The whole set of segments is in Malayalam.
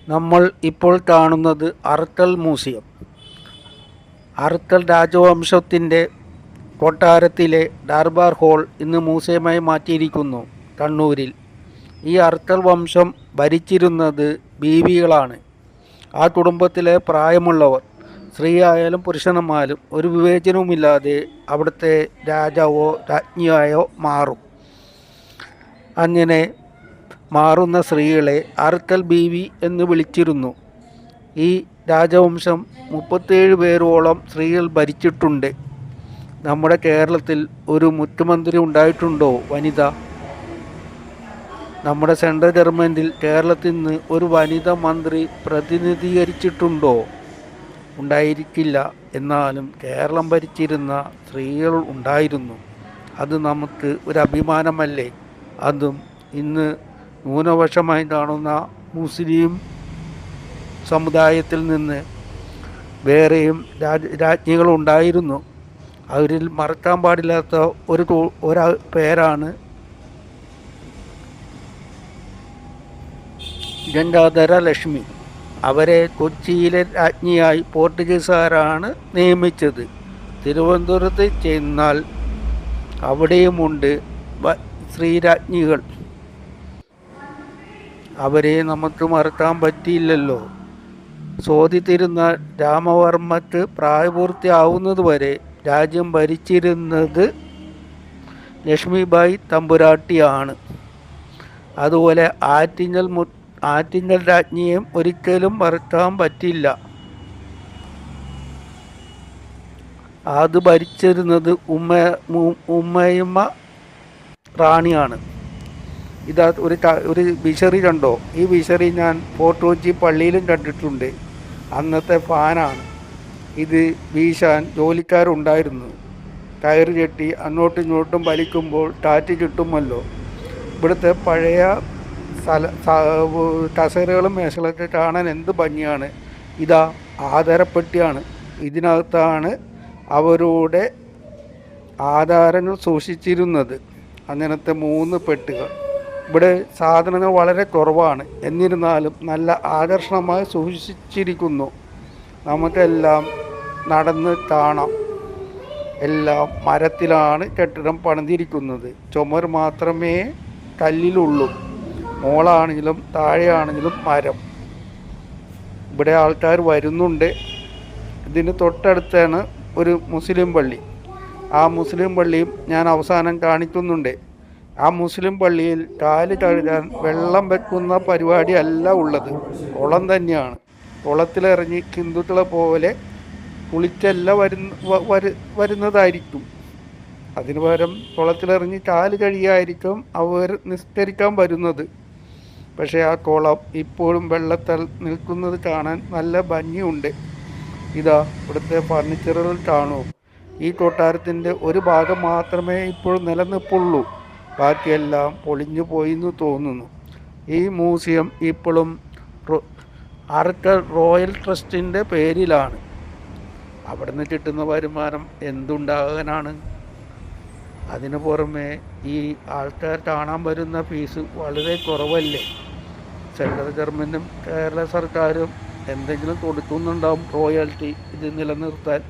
നമ്മൾ ഇപ്പോൾ കാണുന്നത് അറക്കൽ മ്യൂസിയം. അറക്കൽ രാജവംശത്തിൻ്റെ കൊട്ടാരത്തിലെ ദർബാർ ഹാൾ ഇന്ന് മ്യൂസിയമായി മാറ്റിയിരിക്കുന്നു കണ്ണൂരിൽ. ഈ അറക്കൽ വംശം ഭരിച്ചിരുന്നത് ബീവികളാണ്. ആ കുടുംബത്തിലെ പ്രായമുള്ളവർ, സ്ത്രീയായാലും പുരുഷന്മാരും ഒരു വിവേചനവുമില്ലാതെ അവിടുത്തെ രാജാവോ രാജ്ഞിയായോ മാറും. അങ്ങനെ മാറുന്ന സ്ത്രീകളെ അറക്കൽ ബീവി എന്ന് വിളിച്ചിരുന്നു. ഈ രാജവംശം 37 പേരോളം സ്ത്രീകൾ ഭരിച്ചിട്ടുണ്ട്. നമ്മുടെ കേരളത്തിൽ ഒരു മുഖ്യമന്ത്രി ഉണ്ടായിട്ടുണ്ടോ വനിത? നമ്മുടെ സെൻട്രൽ ഗവൺമെൻറ്റിൽ കേരളത്തിൽ നിന്ന് ഒരു വനിത മന്ത്രി പ്രതിനിധീകരിച്ചിട്ടുണ്ടോ? ഉണ്ടായിരിക്കില്ല. എന്നാലും കേരളം ഭരിച്ചിരുന്ന സ്ത്രീകൾ ഉണ്ടായിരുന്നു. അത് നമുക്ക് ഒരു അഭിമാനമല്ലേ? അതും ഇന്ന് ന്യൂനപക്ഷമായി കാണുന്ന മുസ്ലിം സമുദായത്തിൽ നിന്ന് വേറെയും രാജ്ഞികളുണ്ടായിരുന്നു. അവരിൽ മറക്കാൻ പാടില്ലാത്ത ഒരു പേരാണ് ഗംഗാധര ലക്ഷ്മി. അവരെ കൊച്ചിയിലെ രാജ്ഞിയായി പോർട്ടുഗീസുകാരാണ് നിയമിച്ചത്. തിരുവനന്തപുരത്ത് ചെന്നാൽ അവിടെയുമുണ്ട് ശ്രീരാജ്ഞികൾ. അവരെ നമുക്ക് മറക്കാൻ പറ്റിയില്ലല്ലോ. സോതി തിരുനാൾ രാമവർമ്മക്ക് പ്രായപൂർത്തിയാവുന്നതുവരെ രാജ്യം ഭരിച്ചിരുന്നത് ലക്ഷ്മിബായി തമ്പുരാട്ടിയാണ്. അതുപോലെ ആറ്റിങ്ങൽ രാജ്ഞിയെയും ഒരിക്കലും മറക്കാൻ പറ്റില്ല. അത് ഭരിച്ചിരുന്നത് ഉമ്മയമ്മ റാണിയാണ്. ഇതാ ഒരു വിശറി കണ്ടോ? ഈ വിശറി ഞാൻ ഫോർട്ട് കൊച്ചി പള്ളിയിലും കണ്ടിട്ടുണ്ട്. അന്നത്തെ ഫാനാണ്. ഇത് വീശാൻ ജോലിക്കാരുണ്ടായിരുന്നു. കയറ് കെട്ടി അങ്ങോട്ടും ഇങ്ങോട്ടും വലിക്കുമ്പോൾ കാറ്റ് കിട്ടുമല്ലോ. ഇവിടുത്തെ പഴയ കസേരകളും മേശകളൊക്കെ കാണാൻ എന്ത് ഭംഗിയാണ്. ഇതാ ആധാരപ്പെട്ടിയാണ്. ഇതിനകത്താണ് അവരുടെ ആധാരങ്ങൾ സൂക്ഷിച്ചിരുന്നത്. അങ്ങനത്തെ 3 പെട്ടികൾ. ഇവിടെ സാധനങ്ങൾ വളരെ കുറവാണ്, എന്നിരുന്നാലും നല്ല ആകർഷണമായി സൂക്ഷിച്ചിരിക്കുന്നു. നമുക്കെല്ലാം നടന്ന് കാണാം. എല്ലാം മരത്തിലാണ് കെട്ടിടം പണിതിരിക്കുന്നത്. ചുമർ മാത്രമേ കല്ലിലുള്ളൂ. മോളാണെങ്കിലും താഴെയാണെങ്കിലും മരം. ഇവിടെ ആൾക്കാർ വരുന്നുണ്ട്. ഇതിന് തൊട്ടടുത്താണ് ഒരു മുസ്ലിം പള്ളി. ആ മുസ്ലിം പള്ളിയും ഞാൻ അവസാനം കാണിക്കുന്നുണ്ട്. ആ മുസ്ലിം പള്ളിയിൽ കാല് കഴുകാൻ വെള്ളം വെക്കുന്ന പരിപാടി അല്ല ഉള്ളത്. കുളം തന്നെയാണ്. കുളത്തിലിറങ്ങി ഹിന്ദുക്കളെ പോലെ കുളിച്ചല്ല വരുന്നതായിരിക്കും. അതിനു പകരം കുളത്തിലിറങ്ങി കാല് കഴുകിയായിരിക്കും അവർ നിസ്കരിക്കാൻ വരുന്നത്. പക്ഷേ ആ കുളം ഇപ്പോഴും വെള്ളത്തിൽ നിൽക്കുന്നത് കാണാൻ നല്ല ഭംഗിയുണ്ട്. ഇതാ ഇവിടുത്തെ ഫർണിച്ചറുകൾ കാണൂ. ഈ കൊട്ടാരത്തിൻ്റെ ഒരു ഭാഗം മാത്രമേ ഇപ്പോൾ നിലനിൽപ്പുള്ളൂ. ബാക്കിയെല്ലാം പൊളിഞ്ഞു പോയിന്ന് തോന്നുന്നു. ഈ മ്യൂസിയം ഇപ്പോഴും അറക്കൽ റോയൽ ട്രസ്റ്റിൻ്റെ പേരിലാണ്. അവിടെ നിന്ന് കിട്ടുന്ന വരുമാനം എന്തുണ്ടാകാനാണ്? അതിനു പുറമെ ഈ ആൾക്കാർ കാണാൻ വരുന്ന ഫീസ് വളരെ കുറവല്ലേ? സെൻട്രൽ ഗവൺമെൻറ്റും കേരള സർക്കാരും എന്തെങ്കിലും കൊടുക്കുന്നുണ്ടാവും റോയൽറ്റി ഇത് നിലനിർത്താൻ.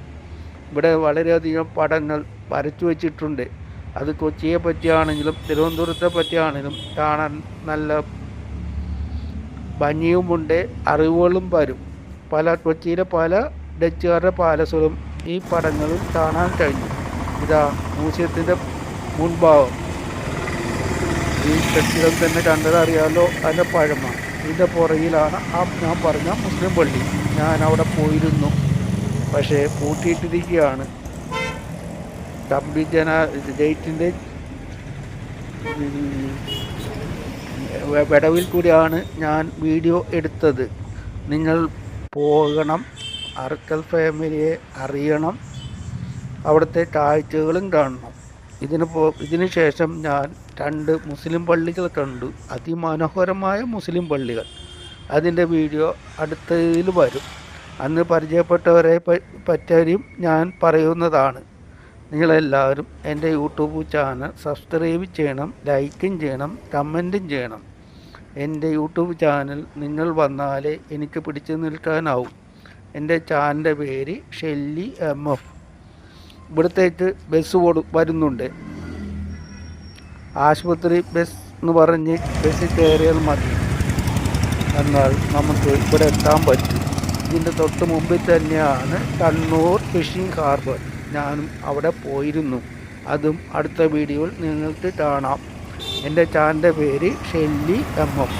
ഇവിടെ വളരെയധികം പടങ്ങൾ വരച്ചു വച്ചിട്ടുണ്ട്. അത് കൊച്ചിയെ പറ്റിയാണെങ്കിലും തിരുവനന്തപുരത്തെ പറ്റിയാണെങ്കിലും കാണാൻ നല്ല ഭംഗിയുമുണ്ട്, അറിവുകളും വരും. കൊച്ചിയിലെ പല ഡച്ചുകാരുടെ പാലസുകളും ഈ പടങ്ങളിൽ കാണാൻ കഴിഞ്ഞു. ഇതാ മ്യൂസിയത്തിൻ്റെ മുൻഭാഗം. ഈ കെട്ടിടം തന്നെ കണ്ടതറിയാലോ, അതിൻ്റെ പഴമ. ഇതിൻ്റെ പുറകിലാണ് ഞാൻ പറഞ്ഞ മുസ്ലിം പള്ളി. ഞാൻ അവിടെ പോയിരുന്നു, പക്ഷേ പൂട്ടിയിട്ടിരിക്കുകയാണ്. ഡേറ്റിൻ്റെ വിടവിൽ കൂടിയാണ് ഞാൻ വീഡിയോ എടുത്തത്. നിങ്ങൾ പോകണം, അറക്കൽ ഫാമിലിയെ അറിയണം, അവിടുത്തെ കാഴ്ചകളും കാണണം. ഇതിന് ശേഷം ഞാൻ 2 മുസ്ലിം പള്ളികൾ കണ്ടു. അതിമനോഹരമായ മുസ്ലിം പള്ളികൾ. അതിൻ്റെ വീഡിയോ അടുത്തതിൽ വരും. അന്ന് പരിചയപ്പെട്ടവരെ പറ്റിയും ഞാൻ പറയുന്നതാണ്. നിങ്ങളെല്ലാവരും എൻ്റെ യൂട്യൂബ് ചാനൽ സബ്സ്ക്രൈബ് ചെയ്യണം, ലൈക്കും ചെയ്യണം, കമൻറ്റും ചെയ്യണം. എൻ്റെ യൂട്യൂബ് ചാനൽ നിങ്ങൾ വന്നാലേ എനിക്ക് പിടിച്ചു നിൽക്കാനാവും. എൻ്റെ ചാനലിൻ്റെ പേര് ഷെല്ലി MF. ഇവിടത്തേക്ക് ബസ് വരുന്നുണ്ട്. ആശുപത്രി ബസ് എന്ന് പറഞ്ഞ് ബസ്സിൽ കയറിയാൽ മതി, എന്നാൽ നമുക്ക് ഇവിടെ എത്താൻ പറ്റും. ഇതിൻ്റെ തൊട്ട് മുമ്പിൽ തന്നെയാണ് കണ്ണൂർ ഫിഷിംഗ് ഹാർബർ. ഞാനും അവിടെ പോയിരുന്നു. അതും അടുത്ത വീഡിയോയിൽ നിങ്ങൾക്ക് കാണാം. എൻ്റെ ചാനലിൻ്റെ പേര് ഷെല്ലി MF.